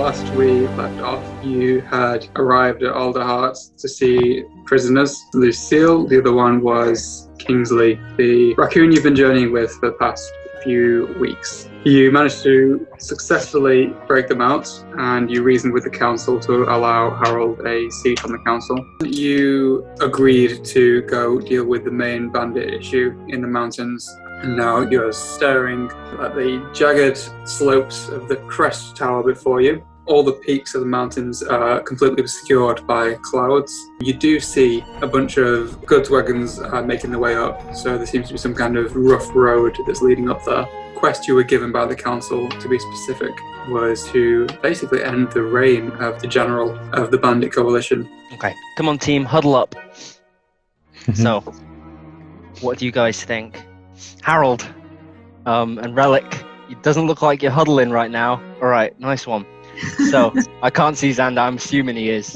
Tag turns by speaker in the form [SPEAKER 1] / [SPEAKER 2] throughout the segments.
[SPEAKER 1] last we left off, you had arrived at Alderheart to see prisoners. Lucille, the other one was Kingsley, the raccoon you've been journeying with for the past few weeks. You managed to successfully break them out, and you reasoned with the council to allow Harold a seat on the council. You agreed to go deal with the main bandit issue in the mountains, and now you're staring at the jagged slopes of the crest tower before you. All the peaks of the mountains are completely obscured by clouds. You do see a bunch of goods wagons making their way up, so there seems to be some kind of rough road that's leading up there. The quest you were given by the council, to be specific, was to basically end the reign of the general of the Bandit Coalition.
[SPEAKER 2] Okay, come on team, huddle up. So, what do you guys think? Harold, and Relic, it doesn't look like you're huddling right now. Alright, nice one. So, I can't see Xander, I'm assuming he is.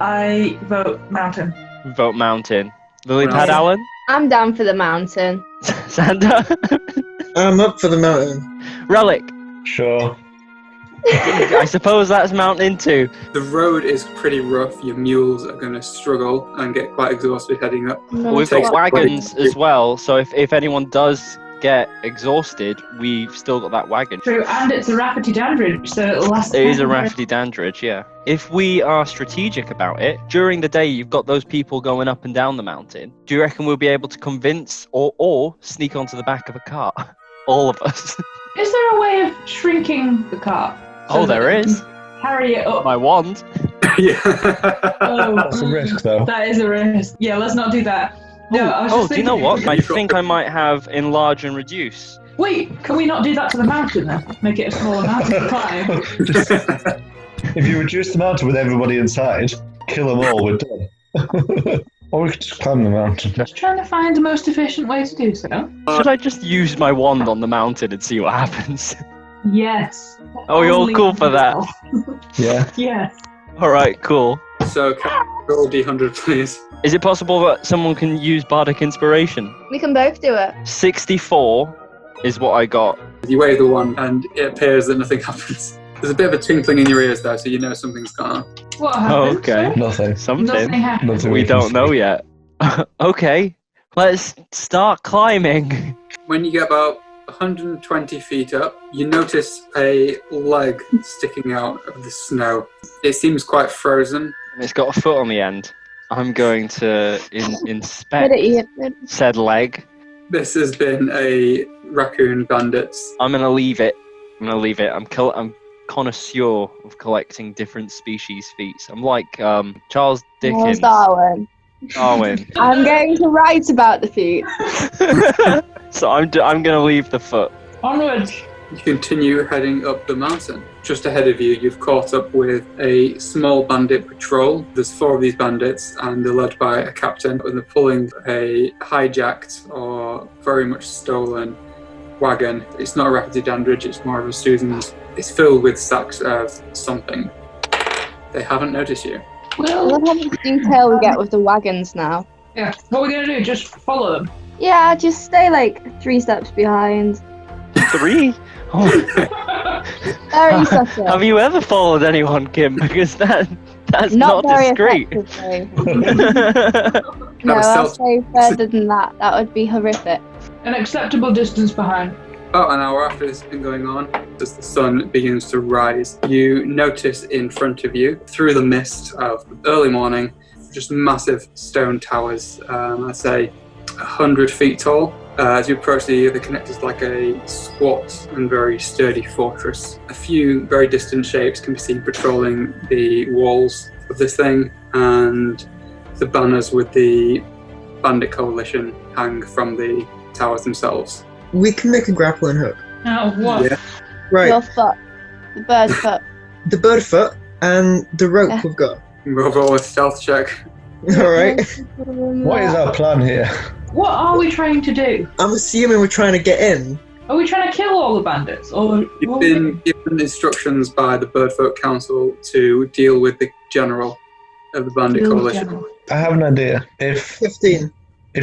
[SPEAKER 3] I vote mountain.
[SPEAKER 2] Vote mountain. Lilypad Allen?
[SPEAKER 4] I'm down for the mountain.
[SPEAKER 2] Xander?
[SPEAKER 5] I'm up for the mountain.
[SPEAKER 2] Relic?
[SPEAKER 6] Sure.
[SPEAKER 2] I suppose that's mountain too.
[SPEAKER 1] The road is pretty rough. Your mules are going to struggle and get quite exhausted heading up.
[SPEAKER 4] No,
[SPEAKER 2] We've
[SPEAKER 1] takes
[SPEAKER 2] got wagons as well, so if anyone does get exhausted, we've still got that wagon.
[SPEAKER 3] True, and it's a Rafferty Dandridge, so it'll last.
[SPEAKER 2] It is a Rafferty Dandridge, yeah. If we are strategic about it, during the day you've got those people going up and down the mountain. Do you reckon we'll be able to convince or sneak onto the back of a cart? All of us.
[SPEAKER 3] Is there a way of shrinking the cart?
[SPEAKER 2] Oh, there is.
[SPEAKER 3] Carry it up.
[SPEAKER 2] My wand.
[SPEAKER 1] Yeah.
[SPEAKER 3] Oh,
[SPEAKER 6] That's a risk, though.
[SPEAKER 3] that is a risk. Yeah, let's not do that. No, I was just
[SPEAKER 2] Do you know
[SPEAKER 3] thinking-
[SPEAKER 2] what? I think I might have enlarge and reduce.
[SPEAKER 3] Wait, can we not do that to the mountain then? Make it a smaller mountain to climb?
[SPEAKER 6] If you reduce the mountain with everybody inside, kill them all, we're done. Or we could just climb the mountain.
[SPEAKER 3] Just trying to find the most efficient way to do so.
[SPEAKER 2] Should I just use my wand on the mountain and see what happens?
[SPEAKER 3] Yes.
[SPEAKER 2] Oh, you're all
[SPEAKER 3] Only
[SPEAKER 2] cool for that?
[SPEAKER 6] Yeah.
[SPEAKER 3] Yes.
[SPEAKER 2] Alright, cool.
[SPEAKER 1] So, can you roll D100, please?
[SPEAKER 2] Is it possible that someone can use Bardic Inspiration?
[SPEAKER 4] We can both do it.
[SPEAKER 2] 64 is what I got.
[SPEAKER 1] You wave the wand, and it appears that nothing happens. There's a bit of a twinkling in your ears, though, so you know something's gone on.
[SPEAKER 3] What happened?
[SPEAKER 2] Okay.
[SPEAKER 3] Sorry?
[SPEAKER 6] Nothing.
[SPEAKER 2] Something.
[SPEAKER 3] Nothing happened.
[SPEAKER 6] Nothing
[SPEAKER 2] We
[SPEAKER 6] we can
[SPEAKER 2] don't know
[SPEAKER 6] see.
[SPEAKER 2] yet. Okay, let's start climbing.
[SPEAKER 1] When you get about 120 feet up, you notice a leg sticking out of the snow. It seems quite frozen.
[SPEAKER 2] And it's got a foot on the end. I'm going to inspect
[SPEAKER 4] Put it here.
[SPEAKER 2] said leg.
[SPEAKER 1] This has been a raccoon bandits.
[SPEAKER 2] I'm gonna leave it. I'm connoisseur of collecting different species feats. I'm like Charles Dickens.
[SPEAKER 4] Darwin.
[SPEAKER 2] Darwin.
[SPEAKER 4] I'm going to write about the feat.
[SPEAKER 2] So I'm gonna leave the foot.
[SPEAKER 3] Onwards.
[SPEAKER 1] You continue heading up the mountain. Just ahead of you, you've caught up with a small bandit patrol. There's 4 of these bandits, and they're led by a captain, and they're pulling a hijacked or very much stolen wagon. It's not a Rafferty Dandridge, it's more of a Susan's. It's filled with sacks of something. They haven't noticed you.
[SPEAKER 4] I
[SPEAKER 3] Well,
[SPEAKER 4] love how much detail we get with the wagons now.
[SPEAKER 3] yeah. What are we going to do? Just follow them?
[SPEAKER 4] Yeah, just stay like 3 steps behind.
[SPEAKER 2] 3? Oh,
[SPEAKER 4] Very subtle.
[SPEAKER 2] have you ever followed anyone, Kim? Because that's not
[SPEAKER 4] very
[SPEAKER 2] discreet.
[SPEAKER 4] effectively.
[SPEAKER 1] That
[SPEAKER 4] No,
[SPEAKER 1] was
[SPEAKER 4] I'll
[SPEAKER 1] stealth.
[SPEAKER 4] say further than that. That would be horrific.
[SPEAKER 3] An acceptable distance behind.
[SPEAKER 1] About an hour after this has been going on, as the sun begins to rise, you notice in front of you, through the mist of early morning, just massive stone towers, I'd say 100 feet tall. As you approach the connectors, like a squat and very sturdy fortress. A few very distant shapes can be seen patrolling the walls of this thing, and the banners with the Bandit Coalition hang from the towers themselves.
[SPEAKER 5] We can make a grappling hook.
[SPEAKER 3] Now what?
[SPEAKER 1] Yeah.
[SPEAKER 5] Right,
[SPEAKER 4] Your foot. The bird foot.
[SPEAKER 5] the bird foot and the rope
[SPEAKER 4] Yeah.
[SPEAKER 5] we've got.
[SPEAKER 1] Roll a stealth check.
[SPEAKER 5] Alright.
[SPEAKER 6] What is our plan here?
[SPEAKER 3] What are we trying to do?
[SPEAKER 5] I'm assuming we're trying to get in.
[SPEAKER 3] Are we trying to kill all the bandits? Or
[SPEAKER 1] You've been given instructions by the Birdfolk Council to deal with the general of the Bandit Coalition.
[SPEAKER 6] I have an idea. If
[SPEAKER 5] 15.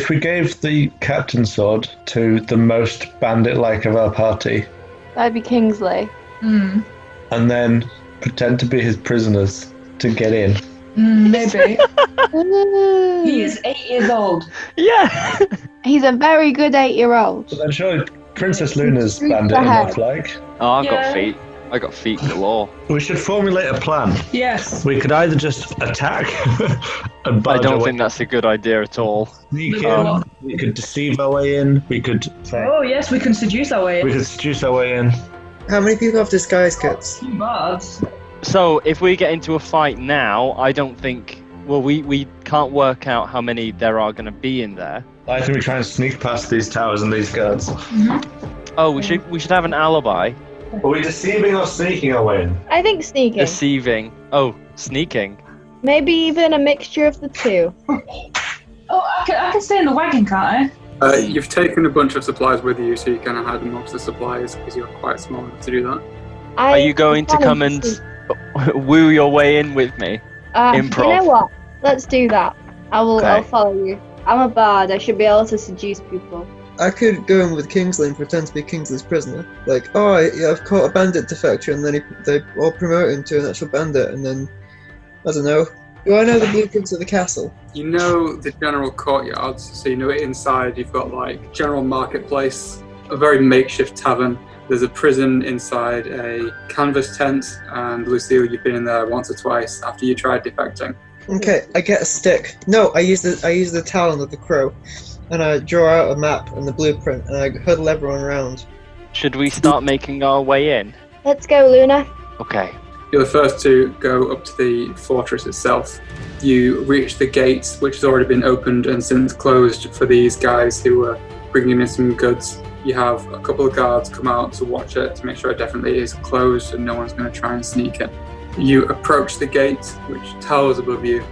[SPEAKER 6] we gave the captain's sword to the most bandit-like of our party,
[SPEAKER 4] That'd be Kingsley.
[SPEAKER 3] Hmm.
[SPEAKER 6] and then pretend to be his prisoners to get in.
[SPEAKER 3] Maybe.
[SPEAKER 4] Ooh.
[SPEAKER 3] He is 8 years old.
[SPEAKER 2] Yeah.
[SPEAKER 4] He's a very good 8-year-old.
[SPEAKER 6] But then surely Princess Luna's
[SPEAKER 4] Streets
[SPEAKER 6] bandit
[SPEAKER 4] ahead.
[SPEAKER 6] enough, like.
[SPEAKER 2] Oh, I've
[SPEAKER 3] Yeah.
[SPEAKER 2] got feet. I got feet galore.
[SPEAKER 6] We should formulate a plan.
[SPEAKER 3] Yes.
[SPEAKER 6] We could either just attack and
[SPEAKER 2] I
[SPEAKER 6] barge
[SPEAKER 2] don't
[SPEAKER 6] our way
[SPEAKER 2] think that's a good idea at all.
[SPEAKER 6] sneak in.
[SPEAKER 3] Um,
[SPEAKER 6] We could deceive our way in. We could
[SPEAKER 3] Oh, yes, we can seduce our way
[SPEAKER 6] we
[SPEAKER 3] in.
[SPEAKER 6] could seduce our way in.
[SPEAKER 5] How many people have disguise kits?
[SPEAKER 3] 2 bards.
[SPEAKER 2] So if we get into a fight now, I don't think. Well, we can't work out how many there are going to be in there.
[SPEAKER 6] I think we try and sneak past these towers and these guards.
[SPEAKER 2] Oh, we should have an alibi.
[SPEAKER 6] Are we deceiving or sneaking our way in?
[SPEAKER 4] I think sneaking.
[SPEAKER 2] Deceiving. Oh, sneaking.
[SPEAKER 4] Maybe even a mixture of the two.
[SPEAKER 3] Oh, I can stay in the wagon, can't I?
[SPEAKER 1] You've taken a bunch of supplies with you, so you kind of hide amongst the supplies because you're quite small enough to do that.
[SPEAKER 2] Are you going to come and woo your way in with me? Improv?
[SPEAKER 4] You know what? Let's do that. I'll
[SPEAKER 2] Okay.
[SPEAKER 4] follow you. I'm a bard. I should be able to seduce people.
[SPEAKER 5] I could go in with Kingsley and pretend to be Kingsley's prisoner. Like, oh, I've caught a bandit defector, and then they all promote him to an actual bandit, and then, I don't know. Do I know the blueprints of the castle?
[SPEAKER 1] You know the general courtyards, so you know inside you've got like general marketplace, a very makeshift tavern. There's a prison inside, a canvas tent, and Lucille, you've been in there once or twice after you tried defecting.
[SPEAKER 5] Okay, I get a stick. No, I use the talon of the crow, and I draw out a map and the blueprint, and I huddle everyone around.
[SPEAKER 2] Should we start making our way in?
[SPEAKER 4] Let's go, Luna.
[SPEAKER 2] Okay.
[SPEAKER 1] You're the first to go up to the fortress itself. You reach the gates, which has already been opened and since closed for these guys who were bringing in some goods. You have a couple of guards come out to watch it to make sure it definitely is closed and no one's going to try and sneak in. You approach the gate, which towers above you,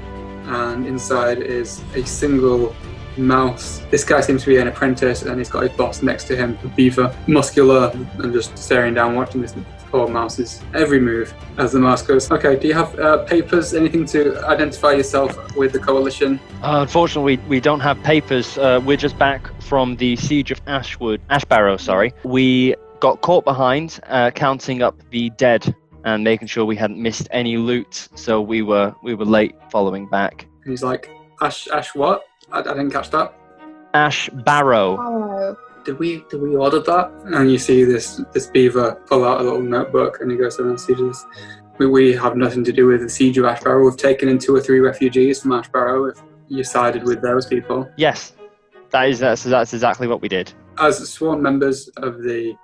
[SPEAKER 1] and inside is a single mouse. This guy seems to be an apprentice, and he's got his boss next to him, a beaver, muscular, and just staring down, watching this poor mouse's every move as the mouse goes, okay, do you have papers, anything to identify yourself with the coalition?
[SPEAKER 2] Unfortunately, we don't have papers. We're just back from the siege of Ashbarrow, sorry. We got caught behind, counting up the dead and making sure we hadn't missed any loot, so we were late following back.
[SPEAKER 1] And he's like, Ash what? I didn't catch that.
[SPEAKER 2] Ashbarrow.
[SPEAKER 4] Oh.
[SPEAKER 1] Did we order that? And you see this beaver pull out a little notebook, and he goes to the sieges. We have nothing to do with the siege of Ashbarrow. We've taken in 2 or 3 refugees from Ashbarrow. If you sided with those people,
[SPEAKER 2] Yes, that's exactly what we did.
[SPEAKER 1] as sworn members of the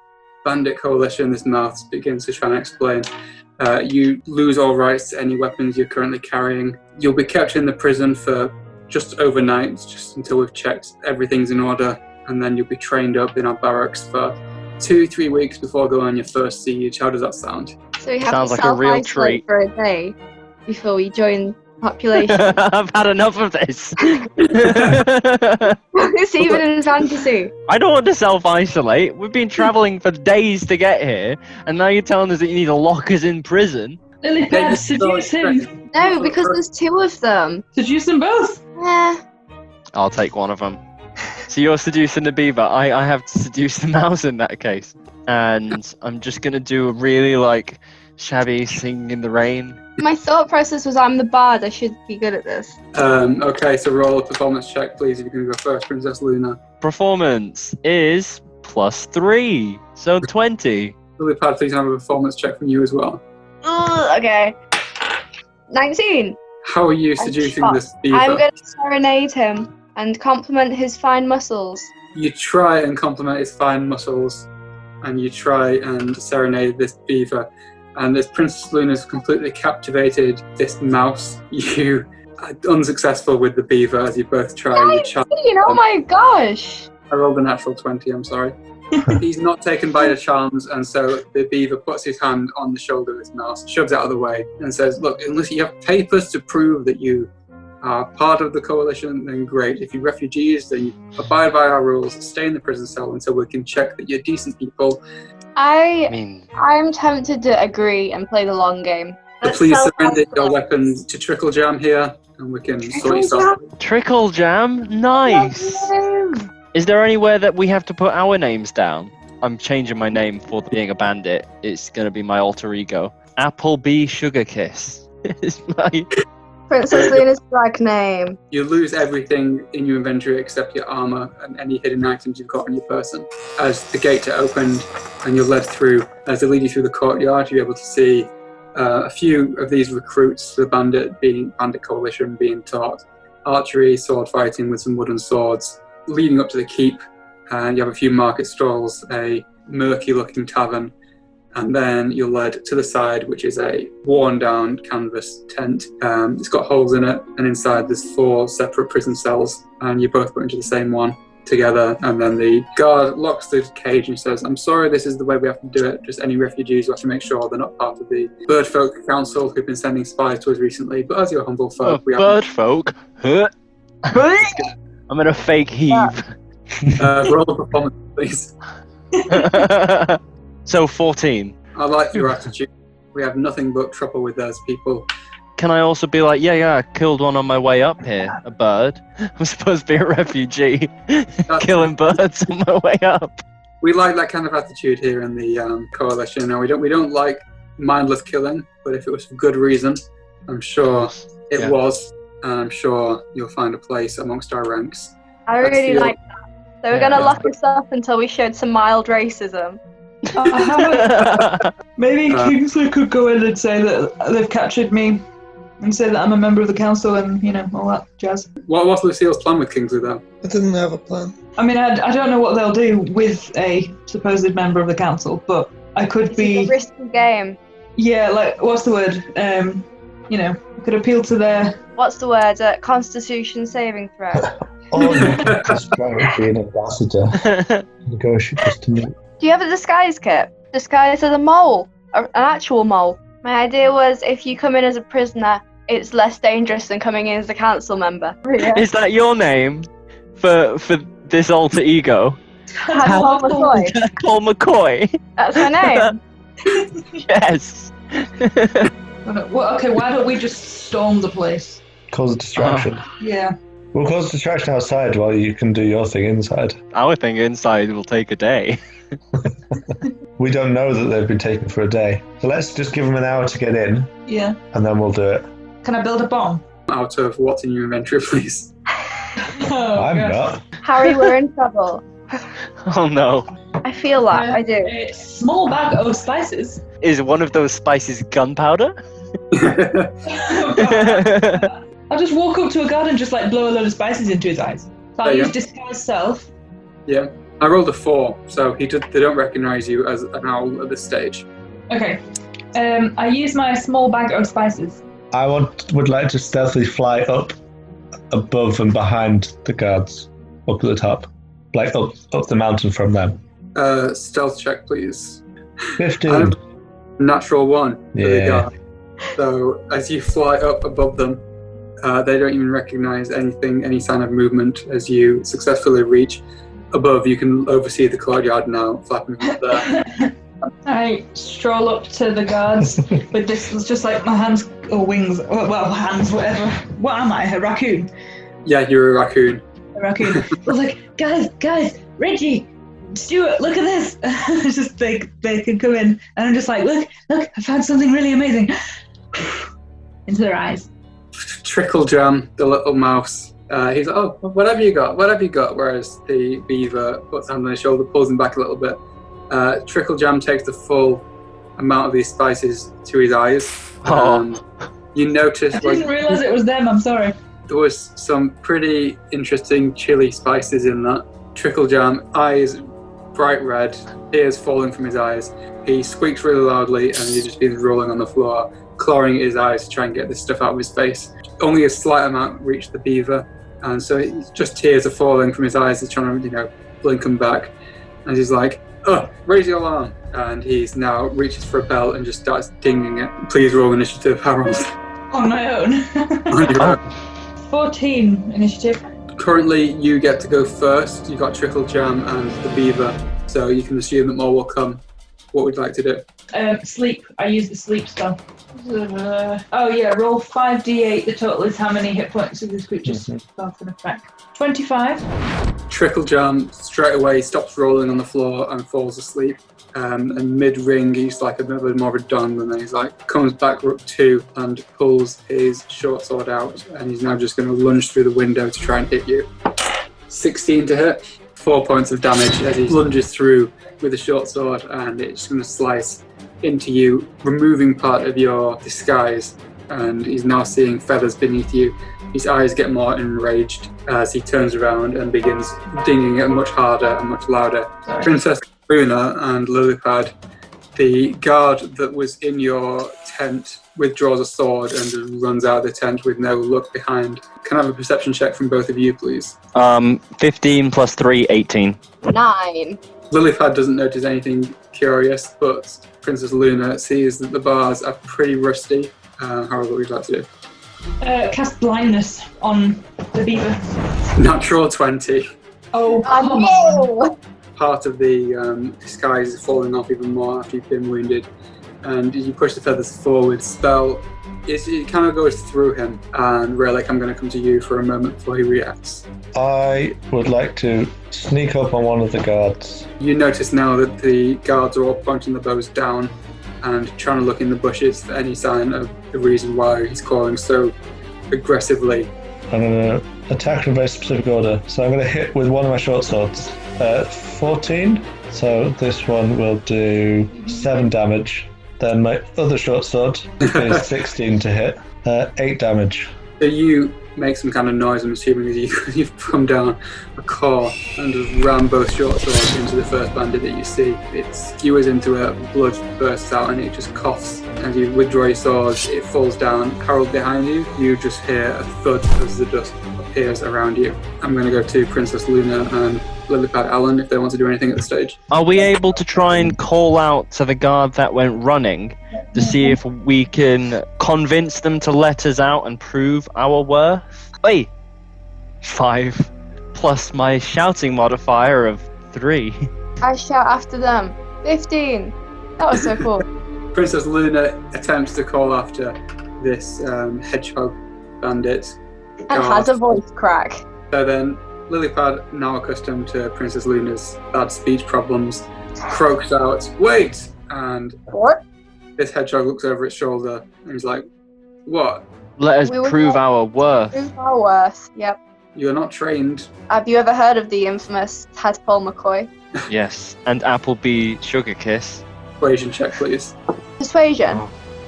[SPEAKER 1] Bandit Coalition, this mouse begins to try and explain. You lose all rights to any weapons you're currently carrying. You'll be kept in the prison for just overnight, just until we've checked everything's in order, and then you'll be trained up in our barracks for 2-3 weeks before going on your first siege. How does that sound?
[SPEAKER 4] So we have
[SPEAKER 2] Sounds
[SPEAKER 4] to
[SPEAKER 2] like a real
[SPEAKER 4] self-isolate
[SPEAKER 2] treat.
[SPEAKER 4] for a day before we join population.
[SPEAKER 2] I've had enough of this.
[SPEAKER 4] It's even in fantasy.
[SPEAKER 2] I don't want to self-isolate. We've been traveling for days to get here, and now you're telling us that you need to lock us in prison.
[SPEAKER 3] Lilliput, seduce him.
[SPEAKER 4] No, because there's 2 of them.
[SPEAKER 3] Seduce them both.
[SPEAKER 2] I'll take one of them. So you're seducing the beaver. I have to seduce the mouse in that case. And I'm just going to do a really, shabby Singing in the Rain.
[SPEAKER 4] My thought process was I'm the bard. I should be good at this.
[SPEAKER 1] Okay, so roll a performance check, please, if you're going to go first, Princess Luna.
[SPEAKER 2] Performance is +3, so 20.
[SPEAKER 1] Lillipad, please have a performance check from you as well.
[SPEAKER 4] Okay. 19.
[SPEAKER 1] How are you seducing this beaver?
[SPEAKER 4] I'm going to serenade him and compliment his fine muscles.
[SPEAKER 1] You try and compliment his fine muscles, and you try and serenade this beaver. And as Princess Luna's completely captivated this mouse, you are unsuccessful with the beaver as you both try.
[SPEAKER 4] Oh my gosh.
[SPEAKER 1] I rolled a natural 20, I'm sorry. He's not taken by the charms, and so the beaver puts his hand on the shoulder of this mouse, shoves it out of the way, and says, look, unless you have papers to prove that you are part of the coalition, then great. If you're refugees, then you abide by our rules, stay in the prison cell until we can check that you're decent people.
[SPEAKER 4] I'm tempted to agree and play the long game.
[SPEAKER 1] So please surrender your weapons to Trickle Jam here, and we can sort you out.
[SPEAKER 2] Trickle Jam? Nice! Is there anywhere that we have to put our names down? I'm changing my name for being a bandit. It's going to be my alter ego. Applebee Sugarkiss. Is my...
[SPEAKER 4] Princess Luna's drag name.
[SPEAKER 1] You lose everything in your inventory except your armor and any hidden items you've got on your person. As the gates are opened and you're led through, as they lead you through the courtyard, you're able to see a few of these recruits to the Bandit Coalition being taught archery, sword fighting with some wooden swords. Leading up to the keep, and you have a few market stalls, a murky-looking tavern, and then you're led to the side, which is a worn-down canvas tent. It's got holes in it, and inside there's 4 separate prison cells, and you both put into the same one together. And then the guard locks the cage and says, "I'm sorry, this is the way we have to do it. Just any refugees, we have to make sure they're not part of the Birdfolk Council who've been sending spies to us recently. But as your humble folk, we have..."
[SPEAKER 2] Birdfolk? Huh? I'm gonna fake heave.
[SPEAKER 1] Roll a performance, please.
[SPEAKER 2] So 14.
[SPEAKER 1] I like your attitude. We have nothing but trouble with those people.
[SPEAKER 2] Can I also be like, yeah, I killed one on my way up here, a bird. I'm supposed to be a refugee, killing birds on my way up.
[SPEAKER 1] We like that kind of attitude here in the coalition. Now, we don't like mindless killing, but if it was for good reason, I'm sure it was, and I'm sure you'll find a place amongst our ranks.
[SPEAKER 4] I really like that. So we're going to lock us up until we showed some mild racism.
[SPEAKER 3] Maybe Kingsley could go in and say that they've captured me and say that I'm a member of the council and, all that jazz.
[SPEAKER 1] What's Lucille's plan with Kingsley, though?
[SPEAKER 5] I didn't have a plan.
[SPEAKER 3] I mean, I don't know what they'll do with a supposed member of the council, but I could be...
[SPEAKER 4] It's a risky game.
[SPEAKER 3] Yeah, like, what's the word? I could appeal to their...
[SPEAKER 4] What's the word? Constitution saving throw.
[SPEAKER 6] Or you could just try to be an ambassador. Negotiate just to meet.
[SPEAKER 4] Do you have a disguise kit? Disguise as a mole. An actual mole. My idea was if you come in as a prisoner, it's less dangerous than coming in as a council member. Yeah.
[SPEAKER 2] Is that your name for this alter ego?
[SPEAKER 4] Paul McCoy.
[SPEAKER 2] Paul McCoy?
[SPEAKER 4] That's my name.
[SPEAKER 2] Yes.
[SPEAKER 3] Well, okay, why don't we just storm the place?
[SPEAKER 6] Cause a distraction.
[SPEAKER 3] Yeah.
[SPEAKER 6] We'll cause a distraction outside while you can do your thing inside.
[SPEAKER 2] Our thing inside will take a day.
[SPEAKER 6] We don't know that they've been taken for a day. So let's just give them an hour to get in.
[SPEAKER 3] Yeah.
[SPEAKER 6] And then we'll do it.
[SPEAKER 3] Can I build a bomb?
[SPEAKER 1] Out of what's in your inventory, please.
[SPEAKER 6] I'm not.
[SPEAKER 4] Harry, we're in trouble.
[SPEAKER 2] Oh no.
[SPEAKER 4] I feel that, I do.
[SPEAKER 3] A small bag of spices.
[SPEAKER 2] Is one of those spices gunpowder?
[SPEAKER 3] I'll just walk up to a guard and just blow a load of spices into his eyes. So I'll use disguise self.
[SPEAKER 1] Yeah. I rolled a 4, so they don't recognise you as an owl at this stage.
[SPEAKER 3] Okay. I use my small bag of spices.
[SPEAKER 6] I would like to stealthily fly up above and behind the guards, up at the top. Like up the mountain from them.
[SPEAKER 1] Stealth check, please.
[SPEAKER 6] 15.
[SPEAKER 1] Natural 1 for the
[SPEAKER 6] Yeah.
[SPEAKER 1] guard. So as you fly up above them, they don't even recognise anything, any sign of movement. As you successfully reach above, you can oversee the courtyard now, flapping up there.
[SPEAKER 3] I stroll up to the guards with this, it's just like my hands or wings, well, hands, whatever. What am I, a raccoon?
[SPEAKER 1] Yeah, you're a raccoon.
[SPEAKER 3] A raccoon. I was like, guys, Reggie, Stuart, look at this. It's just they can come in, and I'm just like, look, I found something really amazing. Into their eyes.
[SPEAKER 1] Trickle Jam, the little mouse. He's like, "Oh, what have you got? Whereas the beaver puts a hand on his shoulder, pulls him back a little bit. Trickle Jam takes the full amount of these spices to his eyes. You notice...
[SPEAKER 3] I didn't realise it was them, I'm sorry.
[SPEAKER 1] There was some pretty interesting chili spices in that. Trickle Jam, eyes bright red, tears falling from his eyes. He squeaks really loudly and he just begins rolling on the floor, clawing at his eyes to try and get this stuff out of his face. Only a slight amount reached the beaver, and so just tears are falling from his eyes. He's trying to, blink them back. And he's like, "Oh, raise your alarm." And he's now reaches for a bell and just starts dinging it. Please roll initiative, Harold.
[SPEAKER 3] On my own.
[SPEAKER 1] On your own.
[SPEAKER 3] 14 initiative.
[SPEAKER 1] Currently, you get to go first. You've got Trickle Jam and the beaver, so you can assume that more will come. What would you like to do?
[SPEAKER 3] Sleep. I use the sleep spell. Roll 5d8. The total is how many hit points of this creature's spell can affect. 25.
[SPEAKER 1] Trickle-Jam straight away stops rolling on the floor and falls asleep. And mid-ring, he's like a bit more of a dong, and then he's like comes back up 2 and pulls his short sword out, and he's now just going to lunge through the window to try and hit you. 16 to hit, 4 points of damage as he lunges through with a short sword, and it's going to slice into you, removing part of your disguise, and he's now seeing feathers beneath you. His eyes get more enraged as he turns around and begins dinging it much harder and much louder.
[SPEAKER 3] Sorry.
[SPEAKER 1] Princess Luna and Lilypad, the guard that was in your tent withdraws a sword and just runs out of the tent with no look behind. Can I have a perception check from both of you, please?
[SPEAKER 2] 15 plus 3, 18.
[SPEAKER 4] 9.
[SPEAKER 1] Lilypad doesn't notice anything curious, but Princess Luna sees that the bars are pretty rusty. Harold, what would you like to do?
[SPEAKER 3] Cast blindness on the beaver.
[SPEAKER 1] Natural 20.
[SPEAKER 3] Oh, come on.
[SPEAKER 4] No!
[SPEAKER 1] Part of the disguise is falling off even more after you've been wounded, and you push the feathers forward. Spell, it kind of goes through him, and Relic, I'm going to come to you for a moment before he reacts.
[SPEAKER 6] I would like to sneak up on one of the guards.
[SPEAKER 1] You notice now that the guards are all pointing the bows down and trying to look in the bushes for any sign of the reason why he's calling so aggressively.
[SPEAKER 6] I'm going to attack in a very specific order. So I'm going to hit with one of my short swords. 14. So this one will do 7 damage. Then my other short sword is 16 to hit. 8 damage.
[SPEAKER 1] So you make some kind of noise, I'm assuming, as you've come down a core and just ram both short swords into the first bandit that you see. It skewers into it, blood bursts out, and it just coughs. As you withdraw your sword, it falls down. Harold, behind you, you just hear a thud as the dust appears around you. I'm going to go to Princess Luna and Lilypad Allen if they want to do anything at the stage.
[SPEAKER 2] Are we able to try and call out to the guard that went running to see if we can convince them to let us out and prove our worth? Wait, 5 plus my shouting modifier of 3.
[SPEAKER 4] I shout after them. 15. That was so cool.
[SPEAKER 1] Princess Luna attempts to call after this hedgehog bandit.
[SPEAKER 4] And has a voice crack.
[SPEAKER 1] So then Lilypad, now accustomed to Princess Luna's bad speech problems, croaks out, "Wait!" And
[SPEAKER 4] What?
[SPEAKER 1] this hedgehog looks over its shoulder and he's like, "What?
[SPEAKER 2] Let us
[SPEAKER 4] We will
[SPEAKER 2] prove
[SPEAKER 4] not
[SPEAKER 2] our worth.
[SPEAKER 4] Prove our worth. Yep.
[SPEAKER 1] You're not trained."
[SPEAKER 4] Have you ever heard of the infamous Tadpole McCoy?
[SPEAKER 2] Yes, and Applebee Sugarkiss.
[SPEAKER 1] Persuasion check, please.
[SPEAKER 4] Persuasion.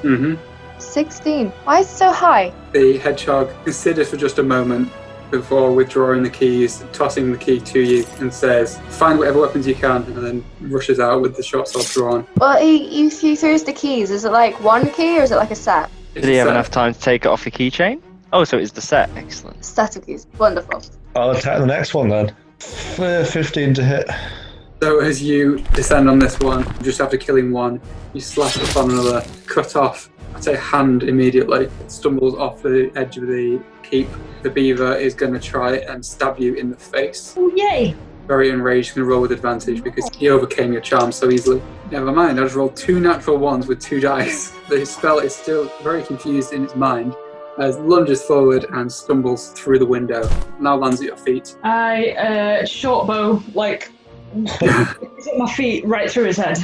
[SPEAKER 1] Mm-hmm.
[SPEAKER 4] 16. Why is it so high?
[SPEAKER 1] The hedgehog considers for just a moment before withdrawing the keys, tossing the key to you, and says, "Find whatever weapons you can," and then rushes out with the short sword drawn.
[SPEAKER 4] Well, he throws the keys. Is it like one key or is it like a set?
[SPEAKER 2] Did he have enough time to take it off the keychain? Oh, so it's the set. Excellent.
[SPEAKER 4] Set of keys. Wonderful.
[SPEAKER 6] I'll attack the next one then. 15 to hit.
[SPEAKER 1] So as you descend on this one, just after killing one, you slash upon another, cut off, I'd say, hand immediately. It stumbles off the edge of the keep. The beaver is going to try and stab you in the face.
[SPEAKER 3] Oh, yay!
[SPEAKER 1] Very enraged, going to roll with advantage because he overcame your charm so easily. Never mind, I just rolled 2 natural ones with 2 dice. The spell is still very confused in its mind as lunges forward and stumbles through the window. Now lands at your feet.
[SPEAKER 3] I short bow, like, it's at my feet right through his head.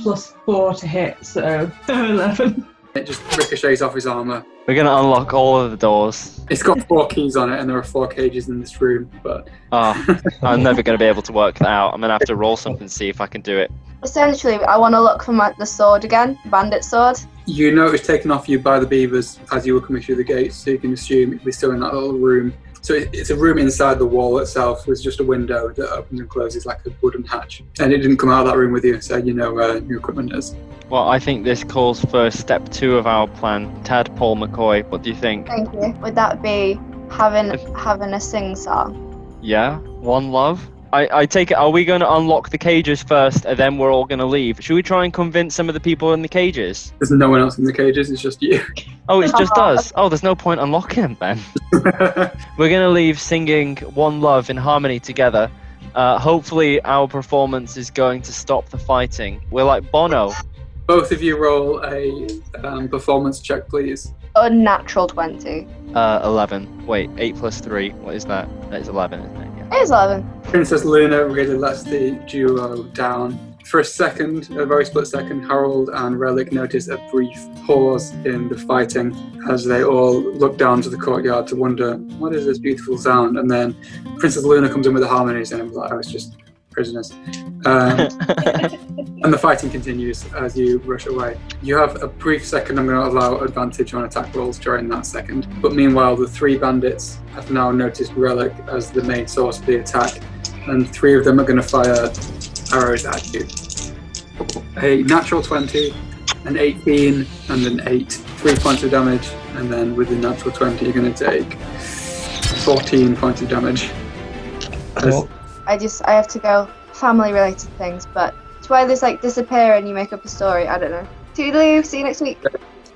[SPEAKER 3] Plus 4 to hit, so 11.
[SPEAKER 1] It just ricochets off his armor.
[SPEAKER 2] We're going to unlock all of the doors.
[SPEAKER 1] It's got 4 keys on it and there are 4 cages in this room, but
[SPEAKER 2] Oh, I'm never going to be able to work that out. I'm going to have to roll something and see if I can do it.
[SPEAKER 4] Essentially, I want to look for the sword again, bandit sword.
[SPEAKER 1] you know it was taken off you by the beavers as you were coming through the gates, so you can assume it'd be still in that little room. So it's a room inside the wall itself with just a window that opens and closes like a wooden hatch. And it didn't come out of that room with you, so you know where your equipment is.
[SPEAKER 2] Well, I think this calls for step 2 of our plan. Tadpole McCoy, what do you think?
[SPEAKER 4] Thank you. Would that be having a sing-song?
[SPEAKER 2] Yeah? One love? I take it, are we going to unlock the cages first and then we're all going to leave? Should we try and convince some of the people in the cages?
[SPEAKER 1] There's no one else in the cages, it's just you.
[SPEAKER 2] Oh, it's just us. Oh, there's no point unlocking them then. We're going to leave singing One Love in harmony together. Hopefully our performance is going to stop the fighting. We're like Bono.
[SPEAKER 1] Both of you roll a performance check, please.
[SPEAKER 4] Unnatural 20.
[SPEAKER 2] 11. Wait, 8 plus 3. What is that? That is 11, isn't it? Yeah.
[SPEAKER 4] It is 11.
[SPEAKER 1] Princess Luna really lets the duo down. For a second, a very split second, Harold and Relic notice a brief pause in the fighting as they all look down to the courtyard to wonder, what is this beautiful sound? And then Princess Luna comes in with the harmonies and I'm like, oh, it's just prisoners. And the fighting continues as you rush away. You have a brief second. I'm going to allow advantage on attack rolls during that second. But meanwhile, the 3 bandits have now noticed Relic as the main source of the attack, and 3 of them are going to fire arrows at you. A natural 20, an 18, and an 8. 3 points of damage, and then with the natural 20, you're going to take 14 points of damage.
[SPEAKER 6] Cool.
[SPEAKER 4] I have to go family-related things, but it's why there's like disappear and you make up a story. I don't know. Toodaloo, see you next week.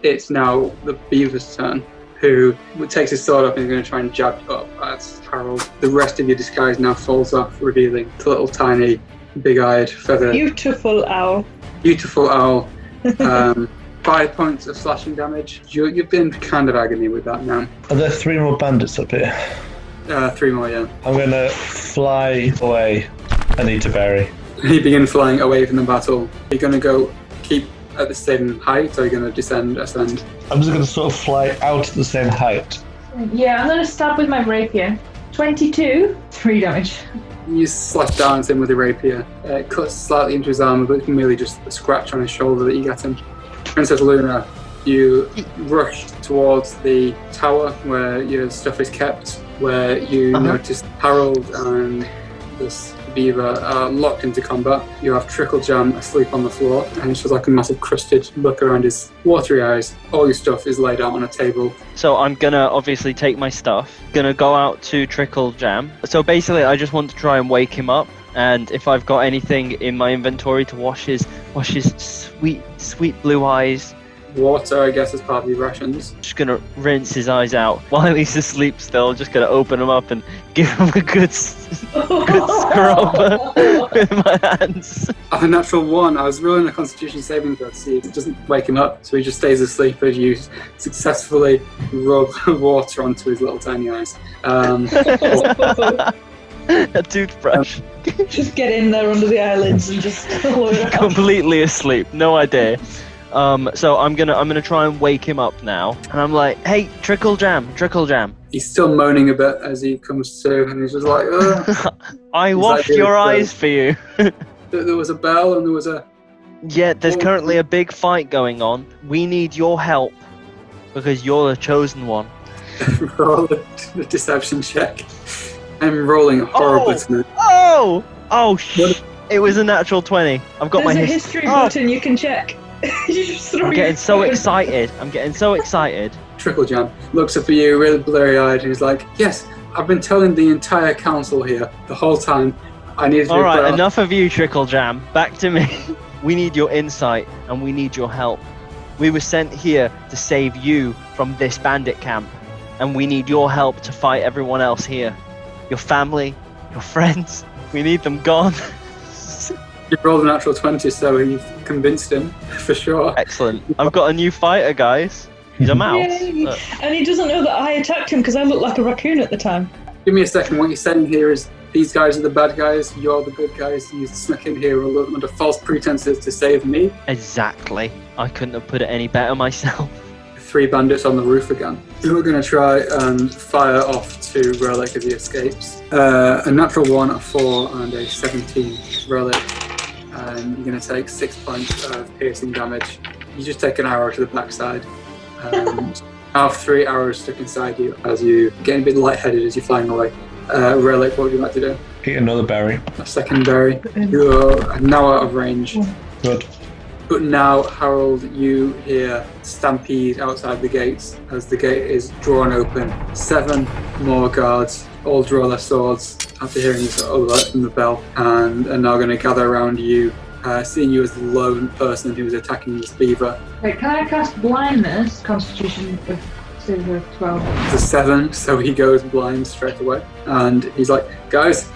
[SPEAKER 1] It's now the beaver's turn, who takes his sword up and is going to try and jab up at Harold. The rest of your disguise now falls off, revealing the little tiny, big-eyed, feathered,
[SPEAKER 3] Beautiful owl.
[SPEAKER 1] beautiful owl. 5 points of slashing damage. You've been kind of agony with that now.
[SPEAKER 6] Are there 3 more bandits up here?
[SPEAKER 1] 3 more, yeah.
[SPEAKER 6] I'm going to fly away and eat a berry.
[SPEAKER 1] You begin flying away from the battle. You're going to go keep at the same height, or you're going to descend, ascend?
[SPEAKER 6] I'm just going to sort of fly out at the same height.
[SPEAKER 3] Yeah, I'm going to stab with my rapier. 22, 3 damage.
[SPEAKER 1] You slash down at him with a rapier. It cuts slightly into his armor, but it's merely just a scratch on his shoulder that you get him. Princess Luna, you rush towards the tower where your stuff is kept, where you notice Harold and this beaver are locked into combat. You have Trickle Jam asleep on the floor, and it's just like a massive crusted look around his watery eyes. All your stuff is laid out on a table.
[SPEAKER 2] So I'm gonna obviously take my stuff. Gonna go out to Trickle Jam. So basically, I just want to try and wake him up. And if I've got anything in my inventory to wash his sweet blue eyes.
[SPEAKER 1] Water, I guess, is part of your rations.
[SPEAKER 2] Just gonna rinse his eyes out while he's asleep still. Just gonna open him up and give him a good scrub with my hands.
[SPEAKER 1] A natural 1. I was rolling a Constitution saving throw to see if it doesn't wake him up, so he just stays asleep as you successfully rub water onto his little tiny eyes.
[SPEAKER 2] A toothbrush.
[SPEAKER 3] Just get in there under the eyelids and just
[SPEAKER 2] completely asleep. No idea. So I'm gonna try and wake him up now, and I'm like, "Hey, Trickle Jam."
[SPEAKER 1] He's still moaning a bit as he comes to, and he's just like, ugh.
[SPEAKER 2] I washed your eyes for you.
[SPEAKER 1] There was a bell, and there was a...
[SPEAKER 2] Yeah, there's currently a big fight going on. We need your help, because you're the chosen one.
[SPEAKER 1] Roll a deception check. I'm rolling horribly tonight.
[SPEAKER 2] It was a natural 20. I've got
[SPEAKER 3] There's
[SPEAKER 2] my
[SPEAKER 3] a history button you can check. You just throw
[SPEAKER 2] I'm getting so excited.
[SPEAKER 1] Trickle Jam looks up at you, really blurry-eyed, and he's like, "Yes, I've been telling the entire council here the whole time. I need to."
[SPEAKER 2] All right, enough of you, Trickle Jam. Back to me. We need your insight, and we need your help. We were sent here to save you from this bandit camp, and we need your help to fight everyone else here. Your family, your friends. We need them gone.
[SPEAKER 1] You rolled a natural 20, so you've convinced him, for sure.
[SPEAKER 2] Excellent. I've got a new fighter, guys. He's a mouse.
[SPEAKER 3] And he doesn't know that I attacked him because I looked like a raccoon at the time.
[SPEAKER 1] Give me a second. What you're saying here is these guys are the bad guys, you're the good guys. You snuck in here under false pretenses to save me.
[SPEAKER 2] Exactly. I couldn't have put it any better myself.
[SPEAKER 1] 3 bandits on the roof again. We're going to try and fire off to Relic as he escapes. A natural 1, a 4, and a 17 Relic. And you're going to take 6 points of piercing damage. You just take an arrow to the backside. I have 3 arrows stuck inside you as you get a bit lightheaded as you're flying away. Relic, what would you like to do?
[SPEAKER 6] Eat another berry.
[SPEAKER 1] A second berry. You're now out of range.
[SPEAKER 6] Good.
[SPEAKER 1] But now, Harold, you hear stampede outside the gates as the gate is drawn open. 7 more guards all draw their swords after hearing this alert from the bell and are now going to gather around you, seeing you as the lone person who is attacking this beaver.
[SPEAKER 3] Wait, can I cast blindness? Constitution of 12.
[SPEAKER 1] It's a 7, so he goes blind straight away. And he's like, guys,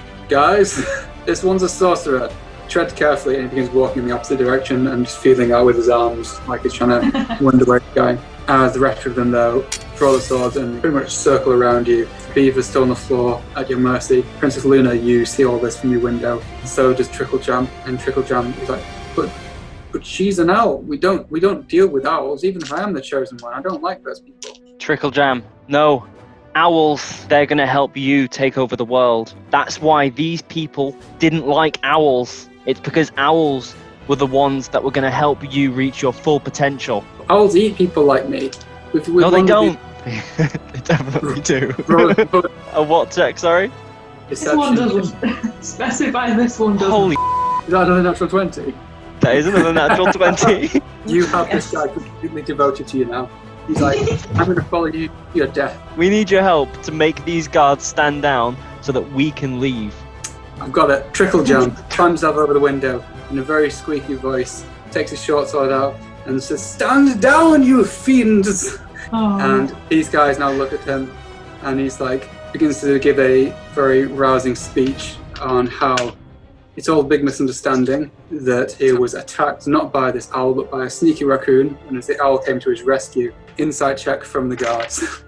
[SPEAKER 1] this one's a sorcerer. treads carefully and he begins walking in the opposite direction and just feeling out with his arms like he's trying to wonder where he's going. As the rest of them, though, draw the swords and pretty much circle around you. Beaver's still on the floor at your mercy. Princess Luna, you see all this from your window. So does Trickle-Jam. And Trickle-Jam is like, but she's an owl. We don't deal with owls. Even if I am the chosen one, I don't like those people.
[SPEAKER 2] Trickle-Jam, no. Owls, they're going to help you take over the world. That's why these people didn't like owls. It's because owls were the ones that were going to help you reach your full potential.
[SPEAKER 1] Owls eat people like me.
[SPEAKER 2] No, they don't. They definitely do. A what check, sorry?
[SPEAKER 3] This one doesn't. Specify this one doesn't.
[SPEAKER 2] Holy
[SPEAKER 1] Is that another natural 20?
[SPEAKER 2] that is another natural 20.
[SPEAKER 1] You have this guy completely devoted to you now. He's like, I'm going to follow you to your death.
[SPEAKER 2] We need your help to make these guards stand down so that we can leave.
[SPEAKER 1] I've got it. Trickle-Jam climbs up over the window in a very squeaky voice, takes his short sword out and says, "Stand down, you fiends!"
[SPEAKER 3] Oh.
[SPEAKER 1] And these guys now look at him and he's like, begins to give a very rousing speech on how it's all a big misunderstanding, that he was attacked not by this owl but by a sneaky raccoon, and as the owl came to his rescue, insight check from the guards.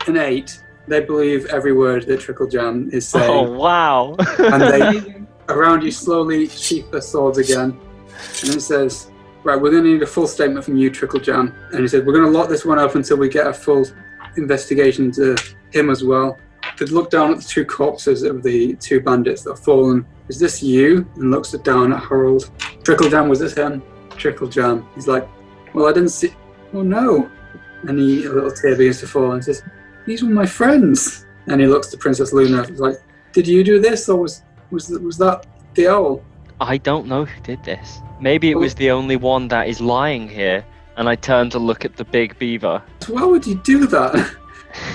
[SPEAKER 1] An 8. They believe every word that Trickle-Jam is saying.
[SPEAKER 2] Oh, wow.
[SPEAKER 1] And they, around you, slowly sheath their swords again. And it says, right, we're going to need a full statement from you, Trickle-Jam. And he said, we're going to lock this one up until we get a full investigation into him as well. They look down at the 2 corpses of the 2 bandits that have fallen. Is this you? And looks down at Harold. Trickle-Jam, was this him? Trickle-Jam. He's like, well, I didn't see. Oh no. And a little tear begins to fall and says, these were my friends. And he looks to Princess Luna. He's like, did you do this, or was that the owl?
[SPEAKER 2] I don't know who did this. Maybe it was the only one that is lying here, and I turned to look at the big beaver.
[SPEAKER 1] Why would you do that?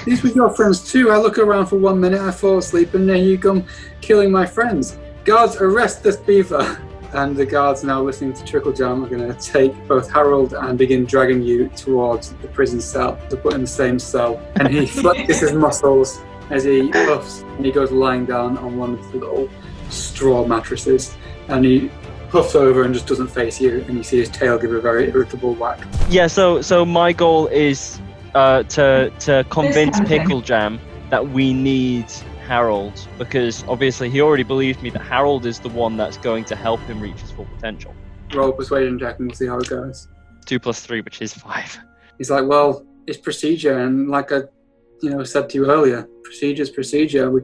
[SPEAKER 1] These were your friends too. I look around for 1 minute, I fall asleep, and then you come killing my friends. Guards, arrest this beaver. And the guards, now listening to Trickle-Jam, are going to take both Harold and begin dragging you towards the prison cell to put in the same cell. And he flexes his muscles as he puffs, and he goes lying down on one of the little straw mattresses. And he puffs over and just doesn't face you, and you see his tail give a very irritable whack.
[SPEAKER 2] Yeah, so my goal is to convince Pickle-Jam that we need Harold, because obviously he already believed me that Harold is the one that's going to help him reach his full potential.
[SPEAKER 1] Roll persuasion check and we'll see how it goes.
[SPEAKER 2] 2 + 3, which is 5.
[SPEAKER 1] He's like, well, it's procedure, and like I said to you earlier, procedure's procedure. We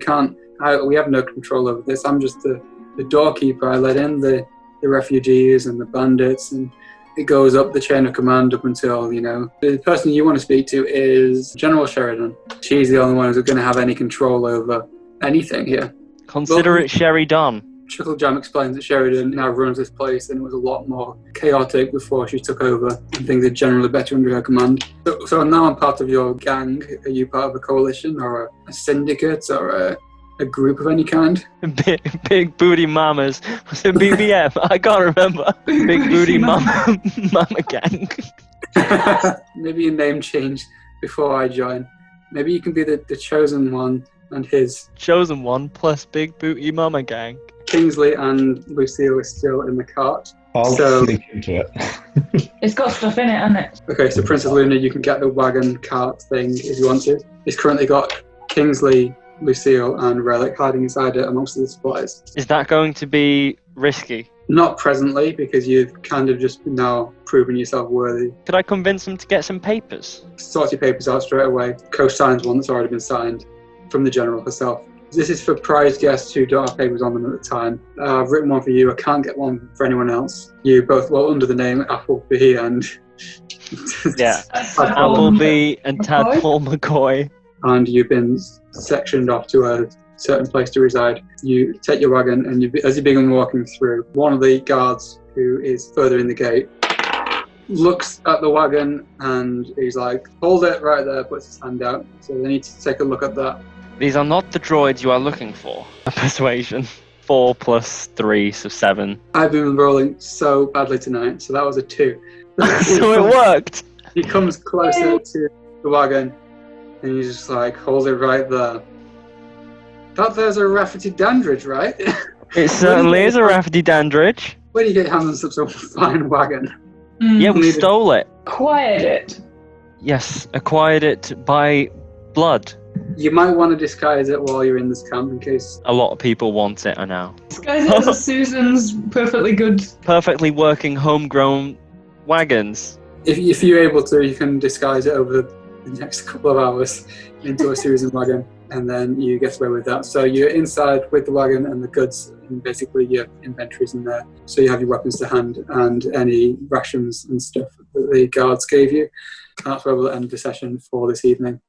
[SPEAKER 1] have no control over this. I'm just the doorkeeper. I let in the refugees and the bandits, and it goes up the chain of command up until, the person you want to speak to is General Sheridan. She's the only one who's going to have any control over anything here.
[SPEAKER 2] Consider it Sherry done.
[SPEAKER 1] Trickle-Jam explains that Sheridan now runs this place, and it was a lot more chaotic before she took over, and things are generally better under her command. So now I'm part of your gang. Are you part of a coalition or a syndicate or a group of any kind?
[SPEAKER 2] Big booty mamas. Was it BBM? I can't remember. Big booty mama gang.
[SPEAKER 1] Maybe a name change before I join. Maybe you can be the chosen one and his
[SPEAKER 2] chosen one plus big booty mama gang.
[SPEAKER 1] Kingsley and Lucille are still in the cart.
[SPEAKER 6] I'll sneak into it.
[SPEAKER 3] It's got stuff in it, hasn't it?
[SPEAKER 1] Okay, so Princess Luna, you can get the wagon cart thing if you want to. It's currently got Kingsley, Lucille and Relic hiding inside it amongst the supplies.
[SPEAKER 2] Is that going to be risky?
[SPEAKER 1] Not presently, because you've kind of just now proven yourself worthy.
[SPEAKER 2] Could I convince them to get some papers?
[SPEAKER 1] Sort your papers out straight away. Co-signs one that's already been signed from the General herself. This is for prize guests who don't have papers on them at the time. I've written one for you. I can't get one for anyone else. You both, under the name Appleby and...
[SPEAKER 2] Yeah, Appleby and Tadpole McCoy.
[SPEAKER 1] And you've been sectioned off to a certain place to reside. You take your wagon, and as you begin walking through, one of the guards who is further in the gate looks at the wagon and he's like, hold it right there, puts his hand out. So they need to take a look at that.
[SPEAKER 2] These are not the droids you are looking for. Persuasion. 4 + 3, so 7.
[SPEAKER 1] I've been rolling so badly tonight, so that was a 2.
[SPEAKER 2] So it worked!
[SPEAKER 1] He comes closer to the wagon and he's just like, hold it right there. That there's a Rafferty Dandridge, right?
[SPEAKER 2] It certainly is a Rafferty Dandridge.
[SPEAKER 1] Where do you get your hands on such a fine wagon?
[SPEAKER 2] Yeah, we stole it.
[SPEAKER 3] Acquired it.
[SPEAKER 2] Yes, acquired it by blood.
[SPEAKER 1] You might want to disguise it while you're in this camp in case.
[SPEAKER 2] A lot of people want it, I know.
[SPEAKER 3] Disguise it as Susan's perfectly good.
[SPEAKER 2] Perfectly working homegrown wagons.
[SPEAKER 1] If you're able to, you can disguise it over the next couple of hours into a Susan wagon, and then you get away with that. So you're inside with the wagon and the goods, and basically your inventory's in there. So you have your weapons to hand and any rations and stuff that the guards gave you. That's where we'll end the session for this evening.